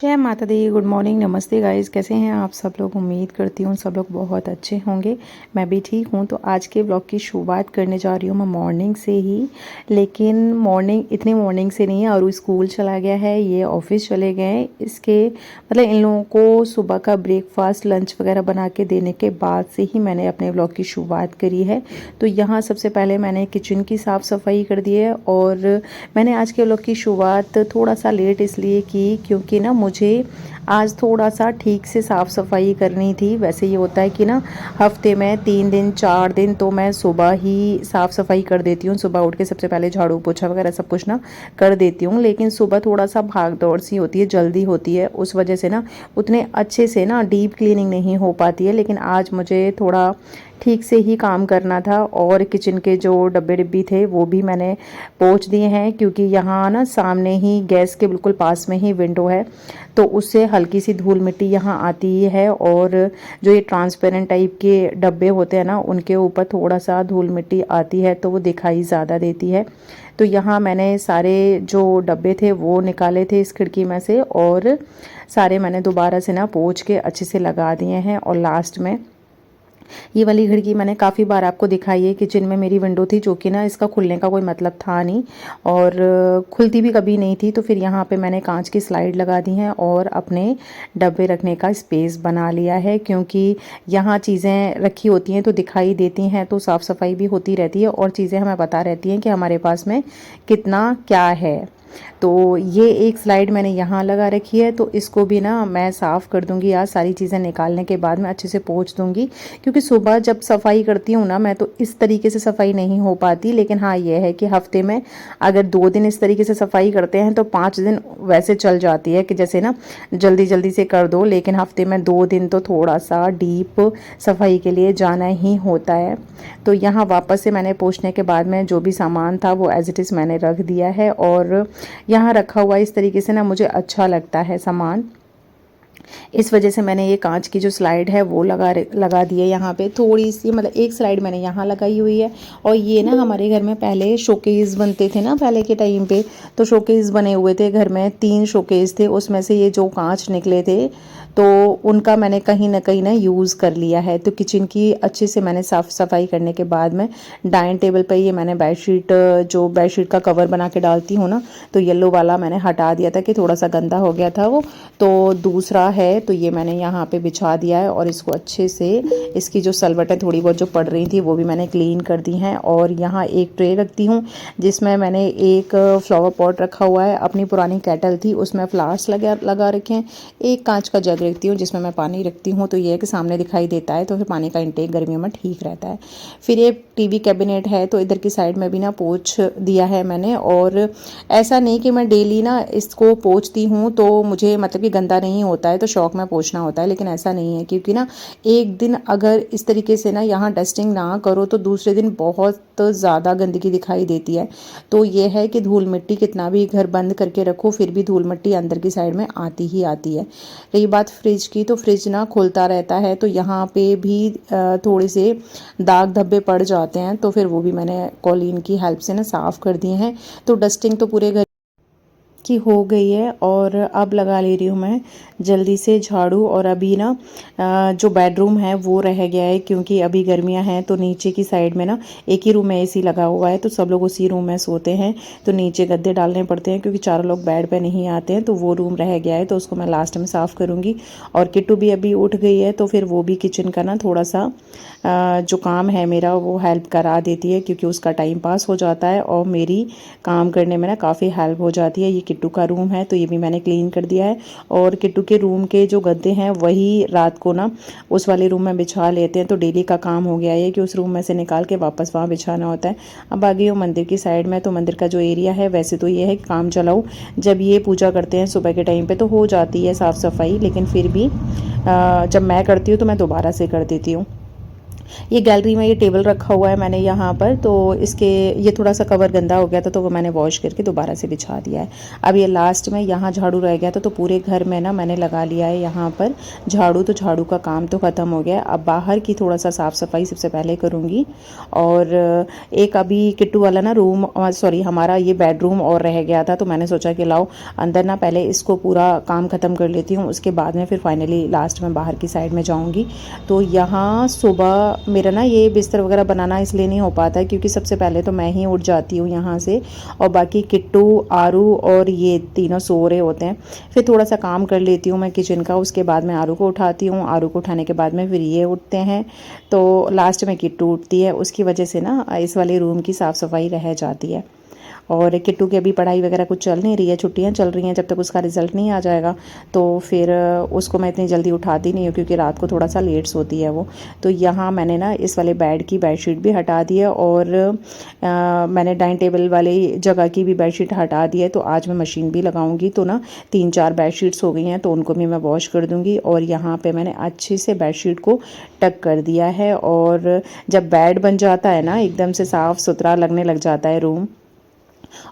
जय माता दी। Good morning, नमस्ते गाइस। कैसे हैं आप सब लोग? उम्मीद करती हूँ सब लोग बहुत अच्छे होंगे। मैं भी ठीक हूँ। तो आज के ब्लॉग की शुरुआत करने जा रही हूँ मैं मॉर्निंग से ही, लेकिन इतनी मॉर्निंग से नहीं है। और वो स्कूल चला गया है, ये ऑफिस चले गए हैं। इसके मतलब इन लोगों को सुबह का ब्रेकफास्ट लंच वगैरह बना के देने के बाद से ही मैंने अपने ब्लॉग की शुरुआत करी है। तो यहाँ सबसे पहले मैंने किचन की साफ़ सफाई कर दी है। और मैंने आज के ब्लॉग की शुरुआत थोड़ा सा लेट इसलिए की क्योंकि ना मुझे आज थोड़ा सा ठीक से साफ़ सफाई करनी थी। वैसे ये होता है कि ना हफ्ते में 3 दिन 4 दिन तो मैं सुबह ही साफ़ सफाई कर देती हूँ। सुबह उठ के सबसे पहले झाड़ू पोछा वगैरह सब कुछ ना कर देती हूँ, लेकिन सुबह थोड़ा सा भाग दौड़ सी होती है, जल्दी होती है, उस वजह से ना उतने अच्छे से ना डीप क्लीनिंग नहीं हो पाती है। लेकिन आज मुझे थोड़ा ठीक से ही काम करना था। और किचन के जो डब्बे डिब्बी थे वो भी मैंने पोंछ दिए हैं, क्योंकि यहाँ ना सामने ही गैस के बिल्कुल पास में ही विंडो है, तो उससे हल्की सी धूल मिट्टी यहाँ आती ही है। और जो ये ट्रांसपेरेंट टाइप के डब्बे होते हैं ना, उनके ऊपर थोड़ा सा धूल मिट्टी आती है तो वो दिखाई ज़्यादा देती है। तो यहाँ मैंने सारे जो डब्बे थे वो निकाले थे इस खिड़की में से, और सारे मैंने दोबारा से ना पोंछ के अच्छे से लगा दिए हैं। और लास्ट में ये वाली खिड़की मैंने काफ़ी बार आपको दिखाई है। किचन में मेरी विंडो थी जो कि ना इसका खुलने का कोई मतलब था नहीं, और खुलती भी कभी नहीं थी। तो फिर यहाँ पे मैंने कांच की स्लाइड लगा दी हैं और अपने डब्बे रखने का स्पेस बना लिया है, क्योंकि यहाँ चीज़ें रखी होती हैं तो दिखाई देती हैं, तो साफ़ सफाई भी होती रहती है और चीज़ें हमें पता रहती हैं कि हमारे पास में कितना क्या है। तो ये एक स्लाइड मैंने यहाँ लगा रखी है, तो इसको भी ना मैं साफ़ कर दूँगी। आज सारी चीज़ें निकालने के बाद मैं अच्छे से पोंछ दूँगी, क्योंकि सुबह जब सफाई करती हूँ ना मैं, तो इस तरीके से सफाई नहीं हो पाती। लेकिन हाँ, ये है कि हफ्ते में अगर 2 दिन इस तरीके से सफाई करते हैं तो 5 दिन वैसे चल जाती है कि जैसे ना जल्दी जल्दी से कर दो। लेकिन हफ्ते में 2 दिन तो थोड़ा सा डीप सफाई के लिए जाना ही होता है। तो यहाँ वापस से मैंने पोंछने के बाद में जो भी सामान था वो एज इट इज़ मैंने रख दिया है। और यहाँ रखा हुआ इस तरीके से ना मुझे अच्छा लगता है सामान, इस वजह से मैंने ये कांच की जो स्लाइड है वो लगा दी है यहाँ पे। थोड़ी सी मतलब एक स्लाइड मैंने यहाँ लगाई हुई है। और ये ना हमारे घर में पहले शोकेस बनते थे ना, पहले के टाइम पे तो शोकेस बने हुए थे घर में, 3 शोकेस थे, उसमें से ये जो कांच निकले थे तो उनका मैंने कहीं ना यूज़ कर लिया है। तो किचन की अच्छे से मैंने साफ़ सफाई करने के बाद में डाइनिंग टेबल पर ये मैंने जो बेडशीट का कवर बना के डालती हूँ ना, तो येलो वाला मैंने हटा दिया था कि थोड़ा सा गंदा हो गया था वो। तो दूसरा है तो ये मैंने यहाँ पे बिछा दिया है, और इसको अच्छे से इसकी जो सलवटें थोड़ी बहुत जो पड़ रही थी वो भी मैंने क्लीन कर दी हैं। और यहाँ एक ट्रे रखती हूँ जिसमें मैंने एक फ्लावर पॉट रखा हुआ है, अपनी पुरानी केटल थी उसमें फ्लावर्स लगा रखे हैं। एक कांच का जग रखती हूँ जिसमें मैं पानी रखती हूँ, तो ये है कि सामने दिखाई देता है, तो फिर पानी का इंटेक गर्मियों में ठीक रहता है। फिर ये टीवी कैबिनेट है, तो इधर की साइड में भी ना पोंछ दिया है मैंने। और ऐसा नहीं कि मैं डेली ना इसको पोंछती हूँ तो मुझे मतलब कि गंदा नहीं होता है, तो शौक में पोंछना होता है, लेकिन ऐसा नहीं है। क्योंकि ना एक दिन अगर इस तरीके से ना यहाँ डस्टिंग ना करो तो दूसरे दिन बहुत ज़्यादा गंदगी दिखाई देती है। तो ये है कि धूल मिट्टी कितना भी घर बंद करके रखो फिर भी धूल मिट्टी अंदर की साइड में आती ही आती है। रही बात फ्रिज की, तो फ्रिज ना खुलता रहता है, तो यहाँ पे भी थोड़े से दाग धब्बे पड़ जाते हैं, तो फिर वो भी मैंने कॉलीन की हेल्प से ना साफ़ कर दिए हैं। तो डस्टिंग तो पूरे घर की हो गई है। और अब लगा ले रही हूँ मैं जल्दी से झाड़ू। और अभी ना जो बेडरूम है वो रह गया है, क्योंकि अभी गर्मियाँ हैं तो नीचे की साइड में ना एक ही रूम में एसी लगा हुआ है, तो सब लोग उसी रूम में सोते हैं, तो नीचे गद्दे डालने पड़ते हैं क्योंकि 4 लोग बेड पे नहीं आते हैं। तो वो रूम रह गया है, तो उसको मैं लास्ट में साफ़ करूँगी। और किट्टू भी अभी उठ गई है, तो फिर वो भी किचन का ना थोड़ा सा जो काम है मेरा वो हेल्प करा देती है, क्योंकि उसका टाइम पास हो जाता है और मेरी काम करने में ना काफ़ी हेल्प हो जाती है। ये किट्टू का रूम है, तो ये भी मैंने क्लीन कर दिया है। और किट्टू के रूम के जो गद्दे हैं वही रात को ना उस वाले रूम में बिछा लेते हैं, तो डेली का काम हो गया है कि उस रूम में से निकाल के वापस वहाँ बिछाना होता है। अब आ गई हूँ मंदिर की साइड में, तो मंदिर का जो एरिया है वैसे तो ये है कि काम चलाऊँ, जब ये पूजा करते हैं सुबह के टाइम पे तो हो जाती है साफ़ सफाई, लेकिन फिर भी जब मैं करती हूँ तो मैं दोबारा से कर देती हूँ। ये गैलरी में ये टेबल रखा हुआ है मैंने यहाँ पर, तो इसके ये थोड़ा सा कवर गंदा हो गया था तो वो मैंने वॉश करके दोबारा से बिछा दिया है। अब ये लास्ट में यहाँ झाड़ू रह गया था, तो पूरे घर में ना मैंने लगा लिया है यहाँ पर झाड़ू। तो झाड़ू का काम तो ख़त्म हो गया है। अब बाहर की थोड़ा सा साफ़ सफाई सबसे पहले करूँगी। और एक अभी किट्टू वाला ना रूम, सॉरी हमारा ये बेडरूम और रह गया था, तो मैंने सोचा कि लाओ अंदर ना पहले इसको पूरा काम ख़त्म कर लेती हूँ, उसके बाद में फिर फाइनली लास्ट में बाहर की साइड में जाऊँगी। तो यहाँ सुबह मेरा ना ये बिस्तर वगैरह बनाना इसलिए नहीं हो पाता है क्योंकि सबसे पहले तो मैं ही उठ जाती हूँ यहाँ से, और बाकी किट्टू, आरू और ये तीनों सो रहे होते हैं। फिर थोड़ा सा काम कर लेती हूँ मैं किचन का, उसके बाद मैं आरू को उठाती हूँ। आरू को उठाने के बाद में फिर ये उठते हैं, तो लास्ट में किट्टू उठती है। उसकी वजह से ना इस वाले रूम की साफ़ सफाई रह जाती है। और किट्टू की अभी पढ़ाई वगैरह कुछ चल नहीं रही है, छुट्टियां चल रही हैं, जब तक उसका रिज़ल्ट नहीं आ जाएगा तो फिर उसको मैं इतनी जल्दी उठाती नहीं हूँ क्योंकि रात को थोड़ा सा लेट सोती है वो। तो यहाँ मैंने ना इस वाले बेड की बेडशीट भी हटा दी है, और मैंने डाइनिंग टेबल वाली जगह की भी बेडशीट हटा दी है। तो आज मैं मशीन भी लगाऊंगी, तो ना 3-4 बेडशीट्स हो गई हैं, तो उनको भी मैं वॉश कर दूँगी। और यहाँ पर मैंने अच्छे से बेडशीट को टक कर दिया है, और जब बेड बन जाता है ना एकदम से साफ़ सुथरा लगने लग जाता है रूम।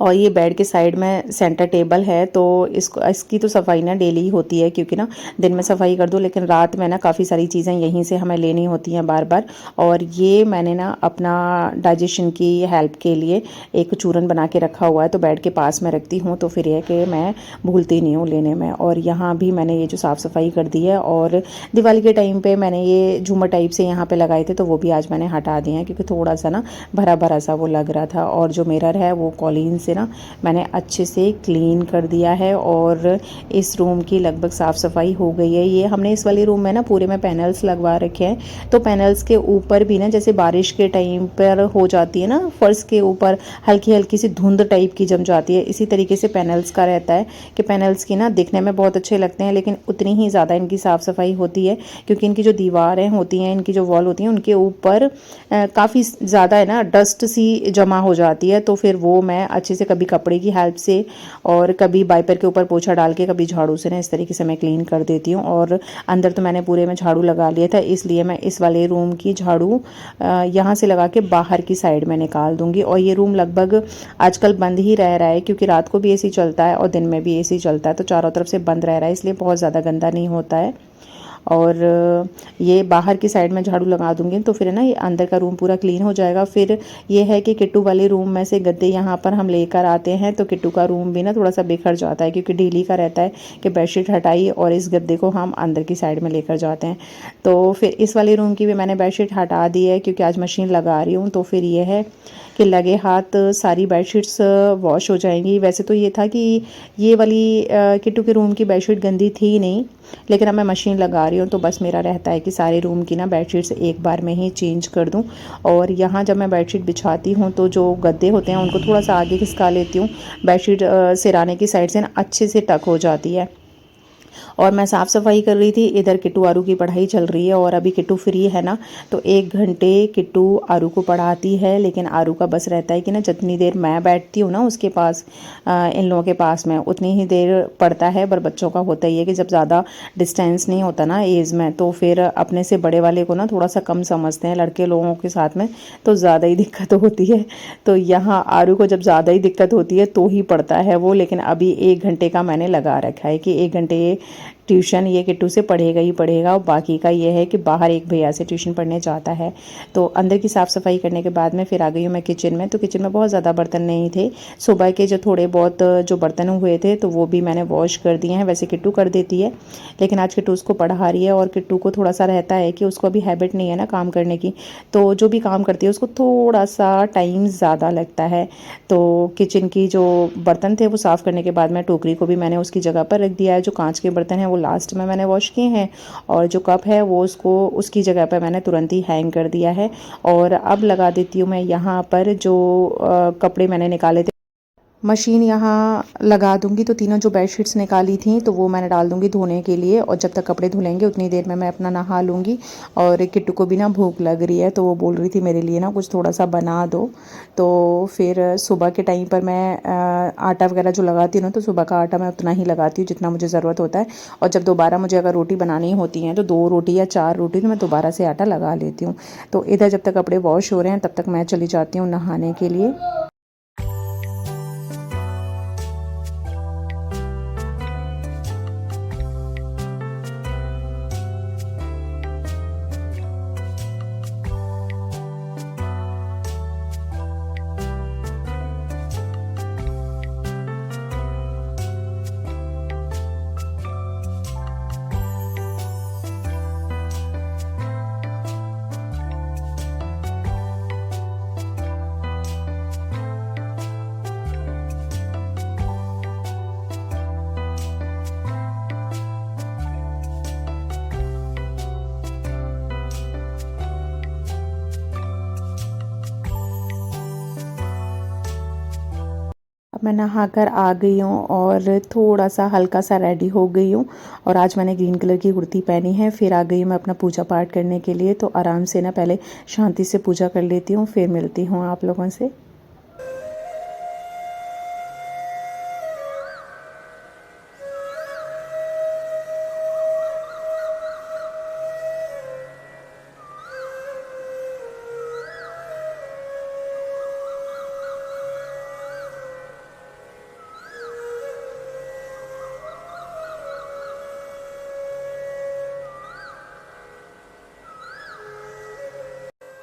और ये बेड के साइड में सेंटर टेबल है, तो इसकी तो सफाई ना डेली ही होती है क्योंकि ना दिन में सफाई कर दो, लेकिन रात में ना काफ़ी सारी चीज़ें यहीं से हमें लेनी होती हैं बार बार। और ये मैंने ना अपना डाइजेशन की हेल्प के लिए एक चूरन बना के रखा हुआ है, तो बेड के पास में रखती हूँ, तो फिर यह कि मैं भूलती नहीं हूँ लेने में। और यहाँ भी मैंने ये जो साफ़ सफाई कर दी है, और दिवाली के टाइम पे मैंने ये झूमर टाइप से यहाँ पे लगाए थे, तो वो भी आज मैंने हटा दिए हैं क्योंकि थोड़ा सा ना भरा भरा सा वो लग रहा था। और जो मिरर है वो कॉलिन से ना मैंने अच्छे से क्लीन कर दिया है, और इस रूम की लगभग साफ़ सफाई हो गई है। ये हमने इस वाले रूम में ना पूरे में पैनल्स लगवा रखे हैं, तो पैनल्स के ऊपर भी ना जैसे बारिश के टाइम पर हो जाती है ना, फर्श के ऊपर हल्की हल्की सी धुंध टाइप की जम जाती है, इसी तरीके से पैनल्स का रहता है कि पैनल्स की ना दिखने में बहुत अच्छे लगते हैं, लेकिन उतनी ही ज़्यादा इनकी साफ़ सफाई होती है क्योंकि इनकी जो दीवारें होती हैं, इनकी जो वॉल होती हैं, उनके ऊपर काफ़ी ज़्यादा है ना डस्ट सी जमा हो जाती है। तो फिर वो मैं अच्छे से कभी कपड़े की हेल्प से और कभी वाइपर के ऊपर पोछा डाल के, कभी झाड़ू से ना इस तरीके से मैं क्लीन कर देती हूँ। और अंदर तो मैंने पूरे में झाड़ू लगा लिया था, इसलिए मैं इस वाले रूम की झाड़ू यहाँ से लगा के बाहर की साइड में निकाल दूँगी। और ये रूम लगभग आजकल बंद ही रह रहा है क्योंकि रात को भी एसी चलता है और दिन में भी एसी चलता है, तो चारों तरफ से बंद रह रहा है, इसलिए बहुत ज़्यादा गंदा नहीं होता है। और ये बाहर की साइड में झाड़ू लगा दूंगी तो फिर ना ये अंदर का रूम पूरा क्लीन हो जाएगा। फिर ये है कि किट्टू वाले रूम में से गद्दे यहाँ पर हम लेकर आते हैं, तो किट्टू का रूम भी ना थोड़ा सा बिखर जाता है क्योंकि डेली का रहता है कि बेडशीट हटाई और इस गद्दे को हम अंदर की साइड में लेकर जाते हैं। तो फिर इस वाले रूम की भी मैंने बेडशीट हटा दी है क्योंकि आज मशीन लगा रही हूँ, तो फिर ये है कि लगे हाथ सारी बेडशीट्स वॉश हो जाएंगी। वैसे तो ये था कि ये वाली किट्टू के रूम की बेडशीट गंदी थी ही नहीं, लेकिन अब मैं मशीन लगा रही हूँ तो बस मेरा रहता है कि सारे रूम की ना बेडशीट्स एक बार में ही चेंज कर दूँ। और यहाँ जब मैं बेडशीट बिछाती हूँ तो जो गद्दे होते हैं उनको थोड़ा सा आगे खिसका लेती हूँ, बेडशीट सिराने की साइड से ना अच्छे से टक हो जाती है। और मैं साफ़ सफाई कर रही थी, इधर किट्टू आरू की पढ़ाई चल रही है। और अभी किट्टू फ्री है ना, तो 1 घंटे किट्टू आरू को पढ़ाती है, लेकिन आरू का बस रहता है कि ना जितनी देर मैं बैठती हूँ ना उसके पास, इन लोगों के पास में, उतनी ही देर पढ़ता है। पर बच्चों का होता ही है कि जब ज़्यादा डिस्टेंस नहीं होता ना एज में, तो फिर अपने से बड़े वाले को ना थोड़ा सा कम समझते हैं, लड़के लोगों के साथ में तो ज़्यादा ही दिक्कत होती है। तो यहाँ आरू को जब ज़्यादा ही दिक्कत होती है तो ही पढ़ता है वो, लेकिन अभी 1 घंटे का मैंने लगा रखा है कि 1 घंटे ट्यूशन ये किट्टू से पढ़ेगा ही पढ़ेगा। और बाकी का ये है कि बाहर एक भैया से ट्यूशन पढ़ने जाता है। तो अंदर की साफ़ सफाई करने के बाद में फिर आ गई हूँ मैं किचन में। तो किचन में बहुत ज़्यादा बर्तन नहीं थे, सुबह के जो थोड़े बहुत जो बर्तन हुए थे तो वो भी मैंने वॉश कर दिए हैं। वैसे किट्टू कर देती है, लेकिन आज किट्टू उसको पढ़ा रही है, और किट्टू को थोड़ा सा रहता है कि उसको अभी हैबिट नहीं है ना काम करने की, तो जो भी काम करती है उसको थोड़ा सा टाइम ज़्यादा लगता है। तो किचन की जो बर्तन थे वो साफ़ करने के बाद में टोकरी को भी मैंने उसकी जगह पर रख दिया है। जो कांच के बर्तन हैं वो लास्ट में मैंने वॉश किए हैं, और जो कप है वो उसको उसकी जगह पर मैंने तुरंत ही हैंग कर दिया है। और अब लगा देती हूँ मैं यहाँ पर जो कपड़े मैंने निकाले थे मशीन यहाँ लगा दूंगी तो तीनों जो बेडशीट्स निकाली थी तो वो मैंने डाल दूंगी धोने के लिए, और जब तक कपड़े धुलेंगे उतनी देर में मैं अपना नहा लूँगी। और किट्टू को भी ना भूख लग रही है तो वो बोल रही थी मेरे लिए ना कुछ थोड़ा सा बना दो। तो फिर सुबह के टाइम पर मैं आटा वगैरह जो लगाती हूँ ना, तो सुबह का आटा मैं उतना ही लगाती हूँ जितना मुझे ज़रूरत होता है। और जब दोबारा मुझे अगर रोटी बनानी होती हैं तो 2 रोटी या 4 रोटी तो मैं दोबारा से आटा लगा लेती हूँ। तो इधर जब तक कपड़े वॉश हो रहे हैं तब तक मैं चली जाती हूँ नहाने के लिए। अब मैं नहाकर आ गई हूँ और थोड़ा सा हल्का सा रेडी हो गई हूँ। और आज मैंने ग्रीन कलर की कुर्ती पहनी है। फिर आ गई हूँ मैं अपना पूजा पाठ करने के लिए। तो आराम से ना पहले शांति से पूजा कर लेती हूँ, फिर मिलती हूँ आप लोगों से।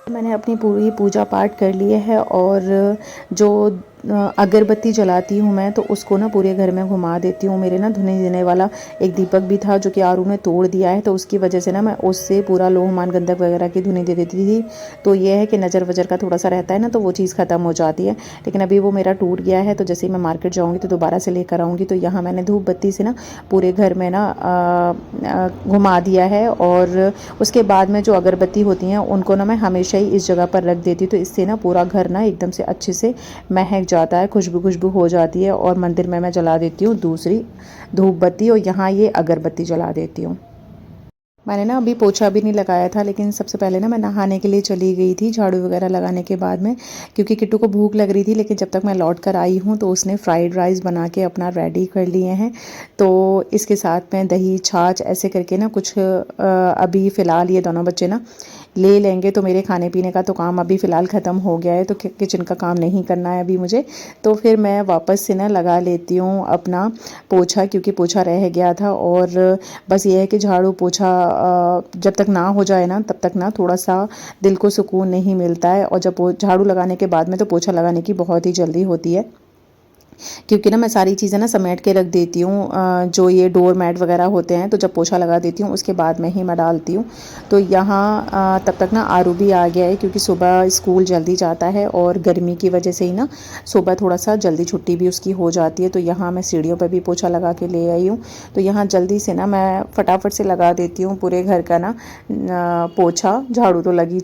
मैंने अपनी पूरी पूजा पाठ कर लिए है और जो अगरबत्ती जलाती हूँ मैं तो उसको ना पूरे घर में घुमा देती हूँ। मेरे ना धुने देने वाला एक दीपक भी था जो कि आरू ने तोड़ दिया है, तो उसकी वजह से ना मैं उससे पूरा लोहमान गंधक वगैरह की धुनी दे देती थी। तो ये है कि नज़र वजर का थोड़ा सा रहता है ना, तो वो चीज़ ख़त्म हो जाती है। लेकिन अभी वो मेरा टूट गया है, तो जैसे ही मैं मार्केट जाऊँगी तो दोबारा से लेकर आऊँगी। तो यहाँ मैंने धूप बत्ती से ना पूरे घर में ना घुमा दिया है। और उसके बाद में जो अगरबत्ती होती हैं उनको ना मैं हमेशा ही इस जगह पर रख देती हूँ, तो इससे ना पूरा घर ना एकदम से अच्छे से महक जाता है, खुशबू खुशबू हो जाती है। और मंदिर में मैं जला देती हूँ दूसरी धूप बत्ती, और यहाँ ये अगरबत्ती जला देती हूँ। मैंने ना अभी पोछा भी नहीं लगाया था, लेकिन सबसे पहले ना मैं नहाने के लिए चली गई थी झाड़ू वगैरह लगाने के बाद में, क्योंकि किट्टू को भूख लग रही थी। लेकिन जब तक मैं लौट कर आई हूँ तो उसने फ्राइड राइस बना के अपना रेडी कर लिए हैं। तो इसके साथ में दही छाछ ऐसे करके ना कुछ अभी फ़िलहाल ये दोनों बच्चे ना ले लेंगे, तो मेरे खाने पीने का तो काम अभी फ़िलहाल ख़त्म हो गया है। तो किचन का काम नहीं करना है अभी मुझे। तो फिर मैं वापस से ना लगा लेती हूँ अपना पोछा, क्योंकि पोछा रह गया था। और बस ये है कि झाड़ू पोछा जब तक ना हो जाए ना तब तक ना थोड़ा सा दिल को सुकून नहीं मिलता है। और जब झाड़ू लगाने के बाद में तो पोछा लगाने की बहुत ही जल्दी होती है, क्योंकि ना मैं सारी चीज़ें ना समेट के रख देती हूँ। जो ये डोर मैट वगैरह होते हैं तो जब पोछा लगा देती हूँ उसके बाद में ही मैं डालती हूँ। तो यहाँ तब तक ना आरू भी आ गया है, क्योंकि सुबह स्कूल जल्दी जाता है और गर्मी की वजह से ही ना सुबह थोड़ा सा जल्दी छुट्टी भी उसकी हो जाती है। तो यहाँ मैं सीढ़ियों पर भी पोछा लगा के ले आई हूँ। तो यहाँ जल्दी से ना मैं फटाफट से लगा देती हूँ पूरे घर का ना पोछा। झाड़ू तो लगी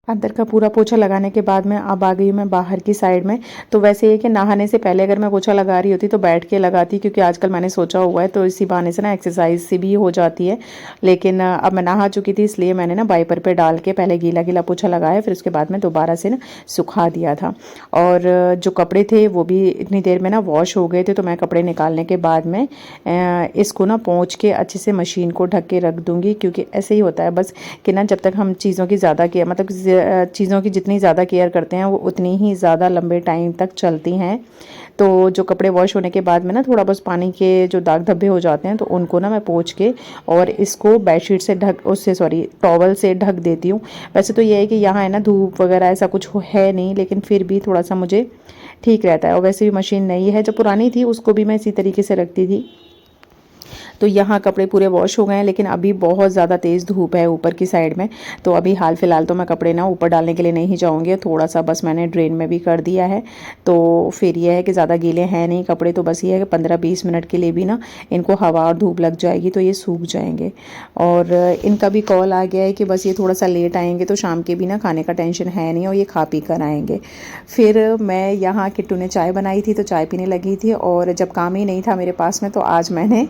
अंदर का पूरा पोछा लगाने के बाद में अब आ गई मैं बाहर की साइड में। तो वैसे ये कि नहाने से पहले अगर मैं पोछा लगा रही होती तो बैठ के लगाती, क्योंकि आजकल मैंने सोचा हुआ है तो इसी बहाने से ना एक्सरसाइज से भी हो जाती है। लेकिन अब मैं नहा चुकी थी इसलिए मैंने ना वाइपर पे डाल के पहले गीला गीला पोछा लगाया, फिर उसके बाद में दोबारा से ना सुखा दिया था। और जो कपड़े थे वो भी इतनी देर में ना वॉश हो गए थे। तो मैं कपड़े निकालने के बाद में इसको ना पोंछ के अच्छे से मशीन को ढक के रख दूँगी, क्योंकि ऐसे ही होता है बस कि ना जब तक हम चीज़ों की ज़्यादा केयर मतलब चीज़ों की जितनी ज़्यादा केयर करते हैं वो उतनी ही ज़्यादा लंबे टाइम तक चलती हैं। तो जो कपड़े वॉश होने के बाद में ना थोड़ा बस पानी के जो दाग धब्बे हो जाते हैं तो उनको ना मैं पोंछ के और इसको बेडशीट से टॉवल से ढक देती हूँ। वैसे तो ये है कि यहाँ है ना धूप वगैरह ऐसा कुछ है नहीं, लेकिन फिर भी थोड़ा सा मुझे ठीक रहता है। और वैसे भी मशीन नई है, जो पुरानी थी उसको भी मैं इसी तरीके से रखती थी। तो यहाँ कपड़े पूरे वॉश हो गए हैं, लेकिन अभी बहुत ज़्यादा तेज़ धूप है ऊपर की साइड में। तो अभी हाल फिलहाल तो मैं कपड़े ना ऊपर डालने के लिए नहीं जाऊँगी, थोड़ा सा बस मैंने ड्रेन में भी कर दिया है। तो फिर यह है कि ज़्यादा गीले हैं नहीं कपड़े, तो बस ये है कि 15-20 मिनट के लिए भी ना इनको हवा और धूप लग जाएगी तो ये सूख जाएंगे। और इनका भी कॉल आ गया है कि बस ये थोड़ा सा लेट आएंगे तो शाम के भी ना खाने का टेंशन है नहीं और ये खा पी कर आएंगे। फिर मैं यहाँ किट्टू ने चाय बनाई थी तो चाय पीने लगी थी, और जब काम ही नहीं था मेरे पास में तो आज मैंने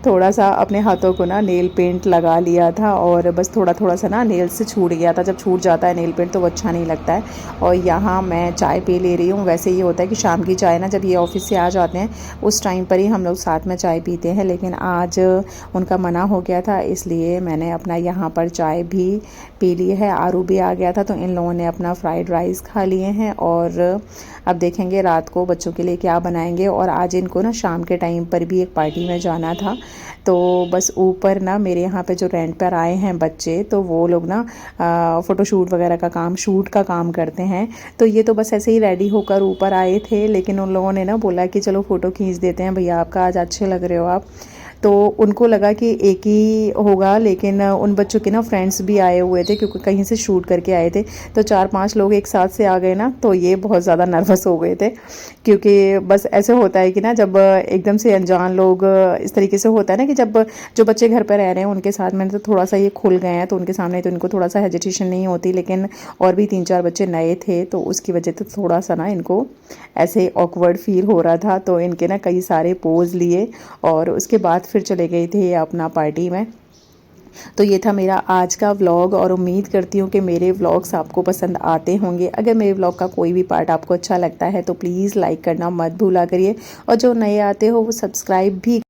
थोड़ा सा अपने हाथों को ना नेल पेंट लगा लिया था, और बस थोड़ा थोड़ा सा ना नेल से छूट गया था। जब छूट जाता है नेल पेंट तो वो अच्छा नहीं लगता है। और यहाँ मैं चाय पी ले रही हूँ। वैसे ये होता है कि शाम की चाय ना जब ये ऑफिस से आ जाते हैं उस टाइम पर ही हम लोग साथ में चाय पीते हैं, लेकिन आज उनका मना हो गया था इसलिए मैंने अपना यहाँ पर चाय भी पी ली है। आरू भी आ गया था तो इन लोगों ने अपना फ्राइड राइस खा लिए हैं, और अब देखेंगे रात को बच्चों के लिए क्या बनाएंगे। और आज इनको ना शाम के टाइम पर भी एक पार्टी में जाना था, तो बस ऊपर ना मेरे यहाँ पे जो रेंट पर आए हैं बच्चे, तो वो लोग ना फ़ोटोशूट वगैरह का काम, शूट का काम करते हैं। तो ये तो बस ऐसे ही रेडी होकर ऊपर आए थे, लेकिन उन लोगों ने ना बोला कि चलो फ़ोटो खींच देते हैं भैया आपका, आज अच्छे लग रहे हो आप। तो उनको लगा कि एक ही होगा, लेकिन उन बच्चों के ना फ्रेंड्स भी आए हुए थे क्योंकि कहीं से शूट करके आए थे। तो 4-5 लोग एक साथ से आ गए ना, तो ये बहुत ज़्यादा नर्वस हो गए थे, क्योंकि बस ऐसे होता है कि ना जब एकदम से अनजान लोग इस तरीके से होता है ना कि जब जो बच्चे घर पर रह रहे हैं उनके साथ में तो थोड़ा सा ये खुल गए हैं, तो उनके सामने तो इनको थोड़ा सा हेजिटेशन नहीं होती, लेकिन और भी 3-4 बच्चे नए थे तो उसकी वजह से थोड़ा सा ना इनको ऐसे ऑकवर्ड फील हो रहा था। तो इनके ना कई सारे पोज लिए और उसके बाद फिर चले गए थे अपना पार्टी में। तो ये था मेरा आज का व्लॉग, और उम्मीद करती हूँ कि मेरे व्लॉग्स आपको पसंद आते होंगे। अगर मेरे व्लॉग का कोई भी पार्ट आपको अच्छा लगता है तो प्लीज़ लाइक करना मत भूला करिए, और जो नए आते हो वो सब्सक्राइब भी